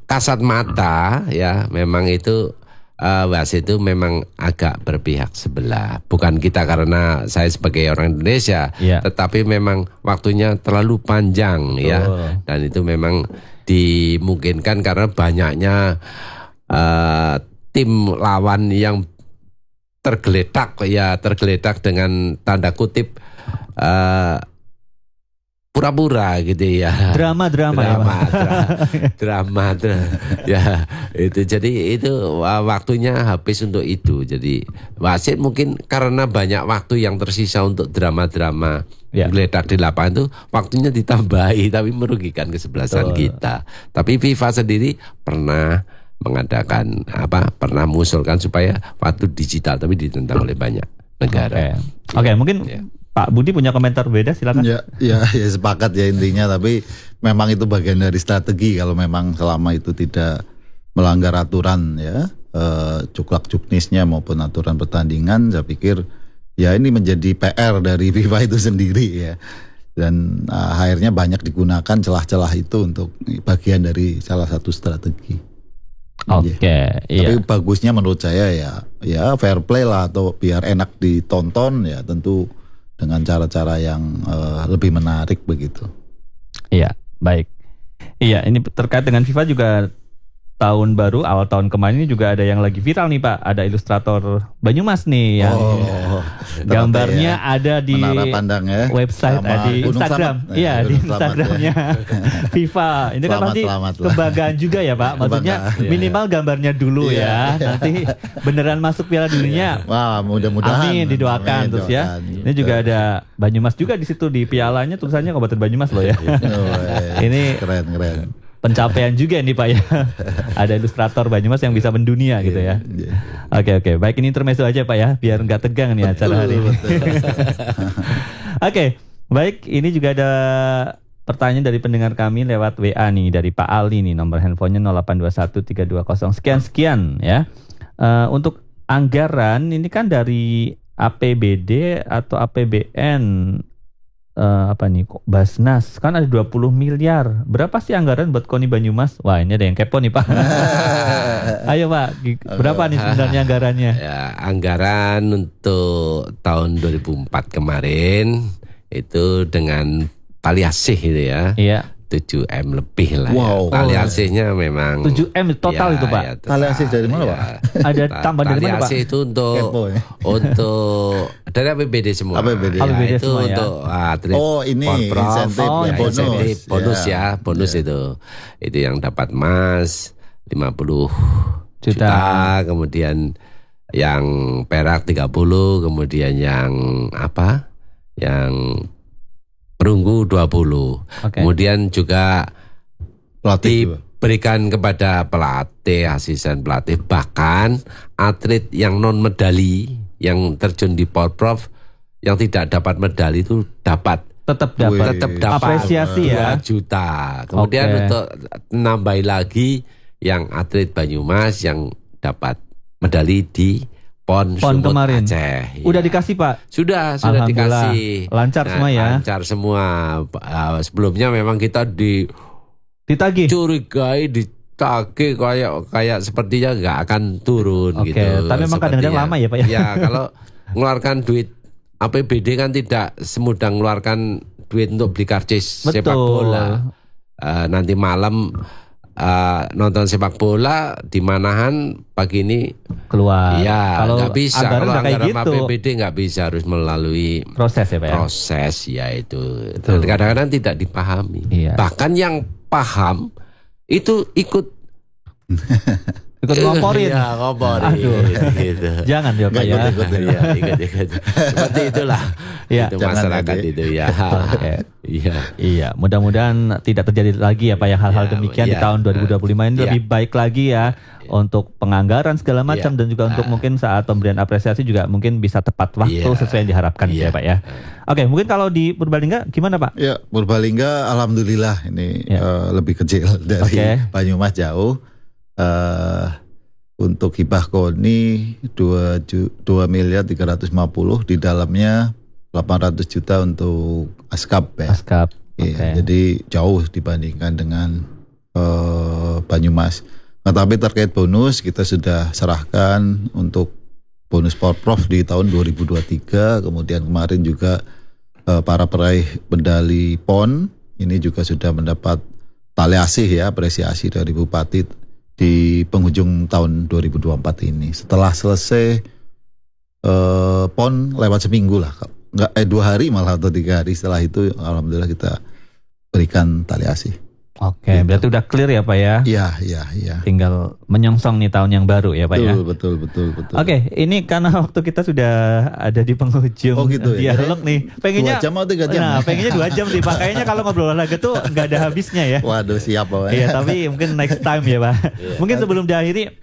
kasat mata ya, memang itu wasit itu memang agak berpihak sebelah. Bukan kita karena saya sebagai orang Indonesia, Iya. tetapi memang waktunya terlalu panjang ya. Dan itu memang dimungkinkan karena banyaknya tim lawan yang tergeletak dengan tanda kutip pura-pura gitu ya. Drama ya itu, jadi itu waktunya habis untuk itu. Jadi wasit mungkin karena banyak waktu yang tersisa untuk drama-drama geledak di lapangan itu waktunya ditambahi, tapi merugikan kesebelasan kita. Tapi FIFA sendiri pernah mengadakan pernah mengusulkan supaya waktu digital, tapi ditentang oleh banyak negara. Oke, mungkin Pak Budi punya komentar beda, silakan. Ya sepakat ya intinya, tapi memang itu bagian dari strategi kalau memang selama itu tidak melanggar aturan ya, cuklak-cuknisnya maupun aturan pertandingan, saya pikir ya ini menjadi PR dari FIFA itu sendiri ya. Dan akhirnya banyak digunakan celah-celah itu untuk bagian dari salah satu strategi. Oke, Tapi bagusnya menurut saya ya fair play lah, atau biar enak ditonton ya, tentu dengan cara-cara yang lebih menarik begitu. Iya, baik. Iya, ini terkait dengan FIFA juga tahun baru, awal tahun kemarin ini juga ada yang lagi viral nih Pak. Ada ilustrator Banyumas nih yang gambarnya ada di website, di Instagram. Iya, di Instagramnya FIFA. Ini kan pasti kebanggaan juga ya Pak. Maksudnya minimal gambarnya dulu ya. Nanti beneran masuk Piala Dunia. Wah, mudah-mudahan. Amin, didoakan terus ya. Ini juga ada Banyumas juga di situ, di pialanya tulisannya Kabupaten Banyumas loh ya. Ini keren. Pencapaian juga nih Pak ya. Ada ilustrator Banyumas yang bisa mendunia gitu ya. Oke, baik, ini intermezzo aja Pak ya, biar nggak tegang nih acara hari ini. Oke, baik, ini juga ada pertanyaan dari pendengar kami lewat WA nih, dari Pak Ali nih, nomor handphonenya 0821 320 sekian ya. Untuk anggaran ini kan dari APBD atau APBN, Basnas kan ada 20 miliar. Berapa sih anggaran buat KONI Banyumas? Wah, ini ada yang kepo nih Pak. Ayo Pak, berapa nih sebenarnya anggarannya? Ya, anggaran untuk tahun 2004 kemarin itu dengan tali asih gitu ya. Iya. 7M lebih lah. Wow. Ya. Tali asihnya memang 7M total itu Pak. Ya, tali asih dari mana Pak? Ada tambahan dari mana Pak? Tali asih itu untuk dari APBD semua. APBD itu semua, untuk atlet. Ini insentif, bonus bonus itu yang dapat emas 50 juta, kemudian yang perak 30, kemudian yang yang perunggu 20. Kemudian juga diberikan kepada pelatih, asisten pelatih, bahkan atlet yang non medali yang terjun di Porprov yang tidak dapat medali itu tetap dapat apresiasi 2 juta. Kemudian untuk nambah lagi yang atlet Banyumas yang dapat medali di PON Sumut kemarin. Aceh. Udah dikasih Pak? Sudah dikasih. Lancar semua ya? Lancar semua. Sebelumnya memang kita ditagih, curigai, ditagih kayak sepertinya nggak akan turun gitu. Tapi memang kadang-kadang lama ya Pak ya? Ya, kalau mengeluarkan duit APBD kan tidak semudah mengeluarkan duit untuk beli karcis sepak bola. Nanti malam nonton sepak bola di Manahan pagi ini keluar. ya Kalau nggak bisa. anggaran Kalau nggak kayak anggaran gitu. APBD nggak bisa, harus melalui Proses ya Pak ya. proses ya itu. Dan kadang-kadang tidak dipahami. Iya. Bahkan yang paham itu ikut Ngomporin. Iya, ngomporin. Aduh. Gitu. Jangan ya Pak ya. Iya, ikut. Seperti itulah. Iya. Itu Jangan masyarakat ya, itu ya. Oke. Iya. Iya, mudah-mudahan tidak terjadi lagi ya Pak ya hal-hal Ya, demikian di ya. tahun 2025 ini Ya. lebih baik lagi ya untuk penganggaran segala macam dan juga untuk mungkin saat pemberian apresiasi juga mungkin bisa tepat waktu Ya. sesuai yang diharapkan gitu ya Ya. Pak ya. Oke, mungkin kalau di Purbalingga gimana Pak? Ya, Purbalingga alhamdulillah ini Ya. lebih kecil dari Oke. Banyumas jauh. Untuk hibah KONI 2 miliar 350, di dalamnya 800 juta untuk ASKAP ya. Askap. Iya, Oke. jadi jauh dibandingkan dengan Banyumas. Nah, tapi terkait bonus kita sudah serahkan untuk bonus Porprov di tahun 2023. Kemudian kemarin juga para peraih medali PON ini juga sudah mendapat tali asih ya, apresiasi dari Bupati di penghujung tahun 2024 ini. Setelah selesai PON lewat seminggu lah, nggak 2 hari malah atau 3 hari setelah itu alhamdulillah kita berikan tali asih. Oke, berarti udah clear ya Pak ya. Iya. Tinggal menyongsong nih tahun yang baru ya Pak ya. Betul. Oke, ini karena waktu kita sudah ada di penghujung Oh gitu ya. dialog nih. Pengennya 2 jam atau 3 jam? Nah, pengennya 2 jam sih Pak. Kayaknya kalau ngobrol olahraga tuh nggak ada habisnya ya. Waduh, siap Pak. Iya, tapi mungkin next time ya Pak. Mungkin sebelum diakhiri,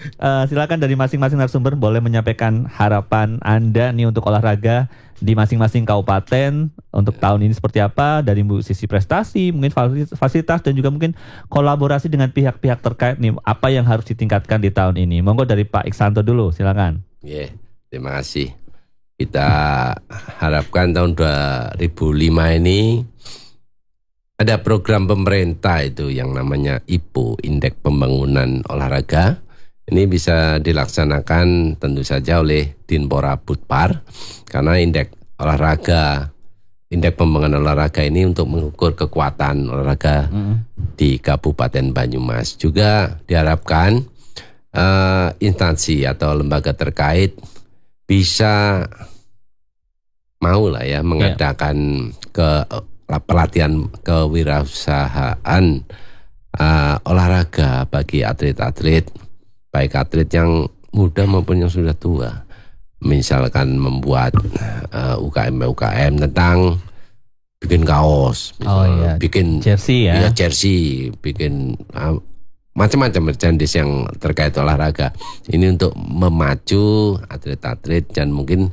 silakan dari masing-masing narasumber boleh menyampaikan harapan Anda nih untuk olahraga di masing-masing kabupaten untuk tahun ini seperti apa, dari sisi prestasi, mungkin fasilitas dan juga mungkin kolaborasi dengan pihak-pihak terkait nih, apa yang harus ditingkatkan di tahun ini. Monggo dari Pak Iksanto dulu, silakan. Terima kasih. Kita harapkan tahun 2005 ini ada program pemerintah itu yang namanya IPO, Indeks Pembangunan Olahraga. Ini bisa dilaksanakan tentu saja oleh Dinpora Budpar, karena indeks pembangunan olahraga ini untuk mengukur kekuatan olahraga di Kabupaten Banyumas. Juga diharapkan instansi atau lembaga terkait bisa mau lah ya mengadakan pelatihan kewirausahaan olahraga bagi atlet-atlet, baik atlet yang muda maupun yang sudah tua. Misalkan membuat UKM tentang bikin kaos, bikin jersey ya. Jersey, bikin macam-macam merchandise yang terkait olahraga. Ini untuk memacu atlet-atlet dan mungkin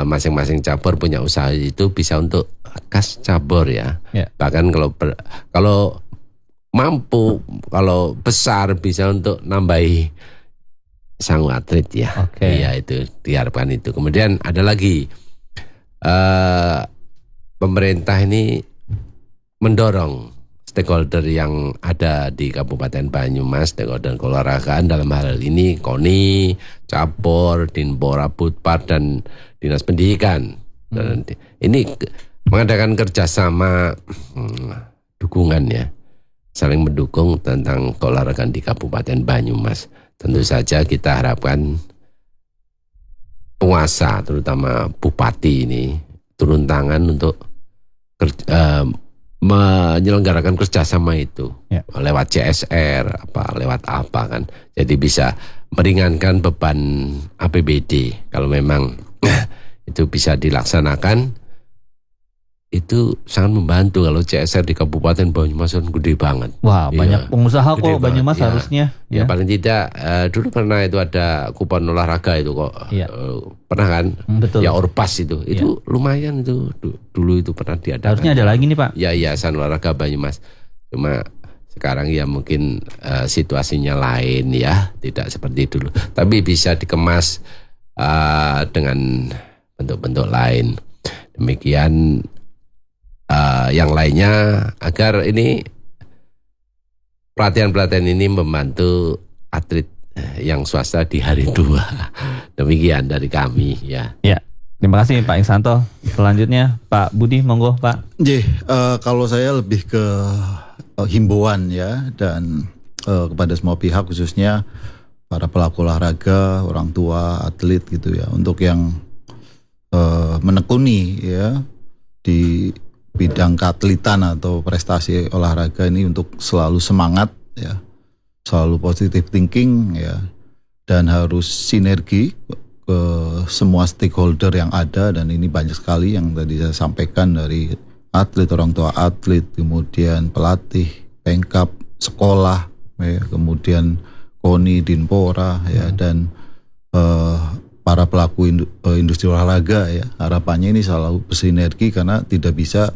masing-masing cabur punya usaha itu bisa untuk kas cabur ya. Bahkan kalau mampu, kalau besar bisa untuk nambahi sang atlet ya. Iya, itu diharapkan itu. Kemudian ada lagi pemerintah ini mendorong stakeholder yang ada di Kabupaten Banyumas, stakeholder keolahragaan dalam hal ini KONI, cabur, Dinpora Budpar dan Dinas Pendidikan. Dan ini mengadakan kerjasama dukungan ya, saling mendukung tentang keolahragaan di Kabupaten Banyumas. Tentu saja kita harapkan penguasa terutama bupati ini turun tangan untuk menyelenggarakan kerjasama itu lewat CSR lewat apa kan, jadi bisa meringankan beban APBD. Kalau memang itu bisa dilaksanakan, itu sangat membantu. Kalau CSR di Kabupaten Banyumas kan gede banget. Wah, banyak pengusaha kok Banyumas ya. harusnya. Ya paling tidak dulu pernah itu ada kupon olahraga itu kok. Pernah kan? Betul. Ya Orpas itu lumayan itu dulu itu pernah diadakan. Harusnya ada lagi nih Pak. Ya Yayasan Olahraga Banyumas. Cuma sekarang ya mungkin situasinya lain ya, tidak seperti dulu. Tapi bisa dikemas dengan bentuk-bentuk lain. Demikian yang lainnya agar ini pelatihan ini membantu atlet yang swasta di hari tua. Demikian dari kami ya. Terima kasih Pak Iksanto. Selanjutnya Pak Budi, monggo Pak. Kalau saya lebih ke himbauan ya, dan kepada semua pihak, khususnya para pelaku olahraga, orang tua, atlet gitu ya, untuk yang menekuni ya di bidang keatletan atau prestasi olahraga ini untuk selalu semangat ya, selalu positive thinking ya, dan harus sinergi ke semua stakeholder yang ada, dan ini banyak sekali yang tadi saya sampaikan dari atlet, orang tua atlet, kemudian pelatih, Pemkab, sekolah ya, kemudian KONI, Dinpora ya, dan para pelaku industri olahraga ya. Harapannya ini selalu bersinergi, karena tidak bisa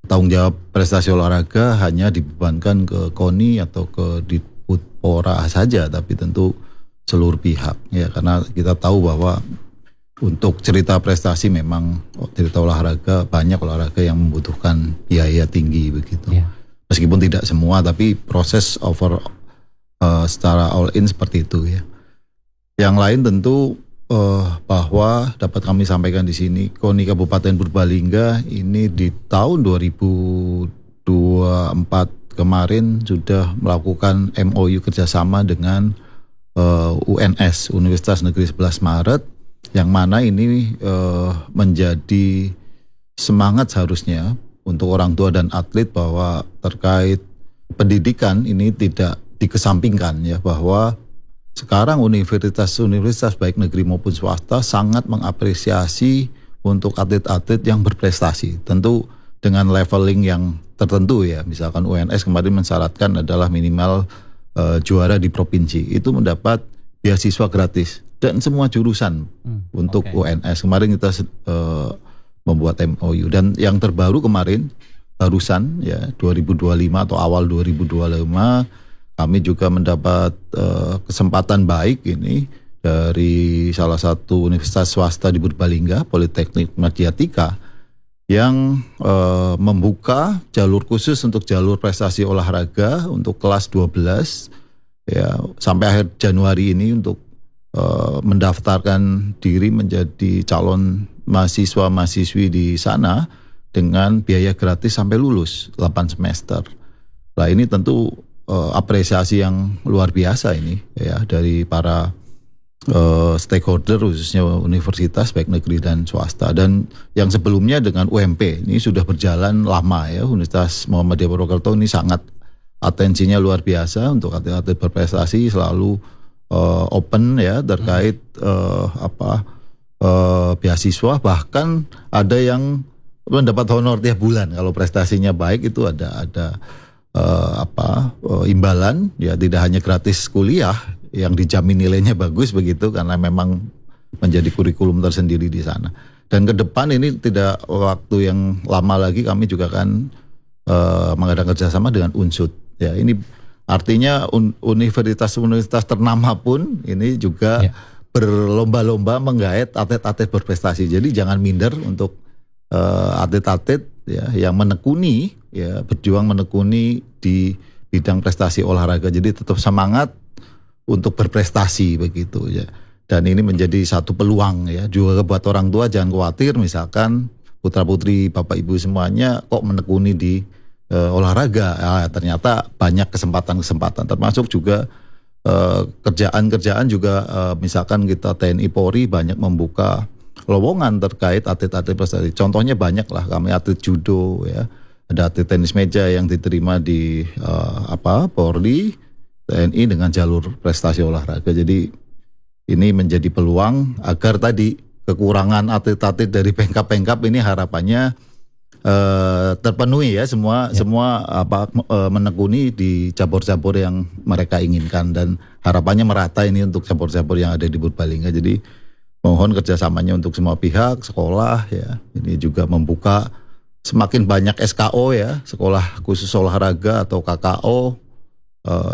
tanggung jawab prestasi olahraga hanya dibebankan ke KONI atau ke Dinpora saja, tapi tentu seluruh pihak ya, karena kita tahu bahwa untuk cerita prestasi memang cerita olahraga, banyak olahraga yang membutuhkan biaya tinggi begitu. Meskipun tidak semua, tapi proses secara all in seperti itu ya. Yang lain tentu bahwa dapat kami sampaikan di sini, KONI Kabupaten Purbalingga ini di tahun 2024 kemarin sudah melakukan MOU kerjasama dengan UNS, Universitas Negeri 11 Maret, yang mana ini menjadi semangat seharusnya untuk orang tua dan atlet bahwa terkait pendidikan ini tidak dikesampingkan ya, bahwa sekarang universitas baik negeri maupun swasta sangat mengapresiasi untuk atlet-atlet yang berprestasi, tentu dengan leveling yang tertentu ya. Misalkan UNS kemarin mensyaratkan adalah minimal juara di provinsi itu mendapat beasiswa gratis dan semua jurusan untuk UNS. Kemarin kita membuat MOU, dan yang terbaru kemarin barusan ya 2025 atau awal 2025 kami juga mendapat kesempatan baik ini dari salah satu universitas swasta di Purbalingga, Politeknik Madyatika, yang membuka jalur khusus untuk jalur prestasi olahraga untuk kelas 12 ya, sampai akhir Januari ini untuk mendaftarkan diri menjadi calon mahasiswa-mahasiswi di sana dengan biaya gratis sampai lulus 8 semester. Nah ini tentu apresiasi yang luar biasa ini ya dari para stakeholder, khususnya universitas baik negeri dan swasta. Dan yang sebelumnya dengan UMP ini sudah berjalan lama ya, Universitas Muhammadiyah Purwokerto ini sangat atensinya luar biasa untuk atlet-atlet berprestasi, selalu open ya terkait beasiswa, bahkan ada yang mendapat honor tiap bulan kalau prestasinya baik, itu ada imbalan ya, tidak hanya gratis kuliah yang dijamin nilainya bagus begitu, karena memang menjadi kurikulum tersendiri di sana. Dan ke depan ini tidak waktu yang lama lagi kami juga akan mengadakan kerjasama dengan UNSUD ya. Ini artinya universitas-universitas ternama pun ini juga berlomba-lomba menggait atlet-atlet berprestasi. Jadi jangan minder untuk atlet-atlet ya yang menekuni ya, berjuang menekuni di bidang prestasi olahraga. Jadi tetap semangat untuk berprestasi begitu ya. Dan ini menjadi satu peluang ya juga buat orang tua. Jangan khawatir, misalkan putra-putri Bapak Ibu semuanya kok menekuni di olahraga, ternyata banyak kesempatan-kesempatan, termasuk juga kerjaan-kerjaan juga, misalkan kita TNI Polri banyak membuka lowongan terkait atlet-atlet prestasi. Contohnya banyak lah, kami atlet judo ya, ada atlet tenis meja yang diterima di Polri, TNI dengan jalur prestasi olahraga. Jadi ini menjadi peluang agar tadi kekurangan atlet-atlet dari Pemkab ini harapannya terpenuhi ya, semua menekuni di cabur-cabur yang mereka inginkan, dan harapannya merata ini untuk cabur-cabur yang ada di Purbalingga. Jadi mohon kerjasamanya untuk semua pihak, sekolah ya, ini juga membuka semakin banyak SKO ya, sekolah khusus olahraga atau KKO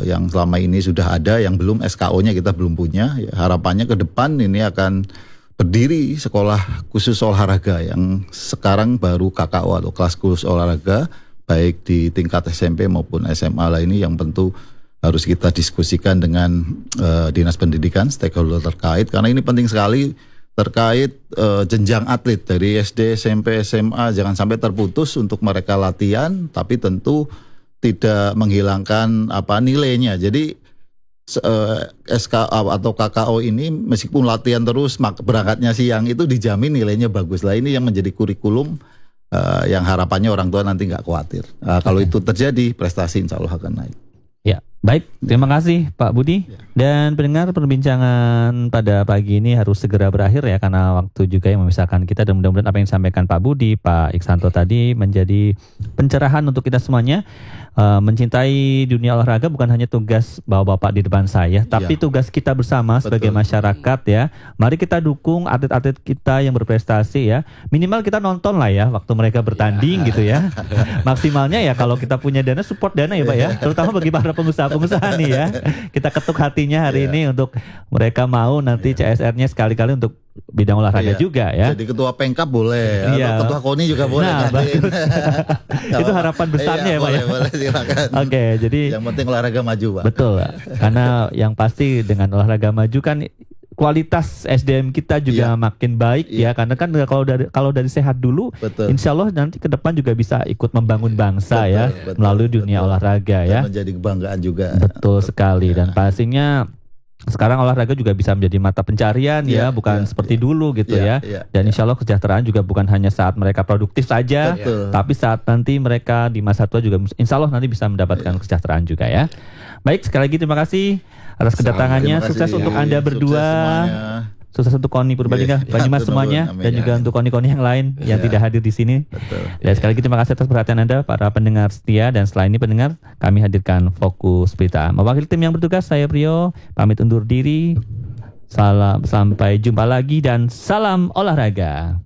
yang selama ini sudah ada, yang belum SKO-nya kita belum punya ya. Harapannya ke depan ini akan berdiri sekolah khusus olahraga yang sekarang baru KKO atau kelas khusus olahraga, baik di tingkat SMP maupun SMA lah. Ini yang tentu harus kita diskusikan dengan Dinas Pendidikan, stakeholder terkait, karena ini penting sekali terkait jenjang atlet dari SD, SMP, SMA, jangan sampai terputus untuk mereka latihan, tapi tentu tidak menghilangkan nilainya. Jadi SK atau KKO ini meskipun latihan terus berangkatnya siang itu dijamin nilainya bagus lah. Ini yang menjadi kurikulum yang harapannya orang tua nanti nggak khawatir. Kalau itu terjadi prestasi insya Allah akan naik. Ya, baik. Terima kasih Pak Budi. Dan pendengar, perbincangan pada pagi ini harus segera berakhir ya, karena waktu juga yang memisahkan kita. Dan mudah-mudahan apa yang disampaikan Pak Budi, Pak Iksanto tadi menjadi pencerahan untuk kita semuanya. Mencintai dunia olahraga bukan hanya tugas bapak-bapak di depan saya, tapi tugas kita bersama sebagai masyarakat ya. Mari kita dukung atlet-atlet kita yang berprestasi ya. Minimal kita nonton lah ya waktu mereka bertanding gitu ya. Maksimalnya ya kalau kita punya dana, support dana ya Pak ya. Terutama bagi para pengusaha-pengusaha nih ya. Kita ketuk hatinya hari ini untuk mereka mau nanti CSR-nya sekali-kali untuk bidang olahraga juga ya. Jadi ketua Pengkap boleh, atau ketua KONI juga boleh. Nah, itu harapan besarnya ya Pak ya. Boleh, silakan. Oke, jadi yang penting olahraga maju Pak. Betul, karena yang pasti dengan olahraga maju kan kualitas SDM kita juga makin baik ya, karena kan kalau dari sehat dulu, insya Allah nanti ke depan juga bisa ikut membangun bangsa melalui dunia olahraga ya. Dan menjadi kebanggaan juga. Betul sekali, dan pastinya sekarang olahraga juga bisa menjadi mata pencarian bukan seperti dulu gitu ya. Dan insya Allah kesejahteraan juga bukan hanya saat mereka produktif saja, tapi saat nanti mereka di masa tua juga insya Allah nanti bisa mendapatkan kesejahteraan juga ya. Baik, sekali lagi terima kasih atas kedatangannya. Sukses untuk Anda berdua. Sukses untuk KONI Purbalingga, Banyumas semuanya, dan juga untuk KONI-KONI yang lain yang tidak hadir di sini. Dan sekali lagi terima kasih atas perhatian Anda para pendengar setia, dan setelah ini pendengar kami hadirkan Fokus Berita. Mewakili tim yang bertugas, saya Prio pamit undur diri. Sampai jumpa lagi dan salam olahraga.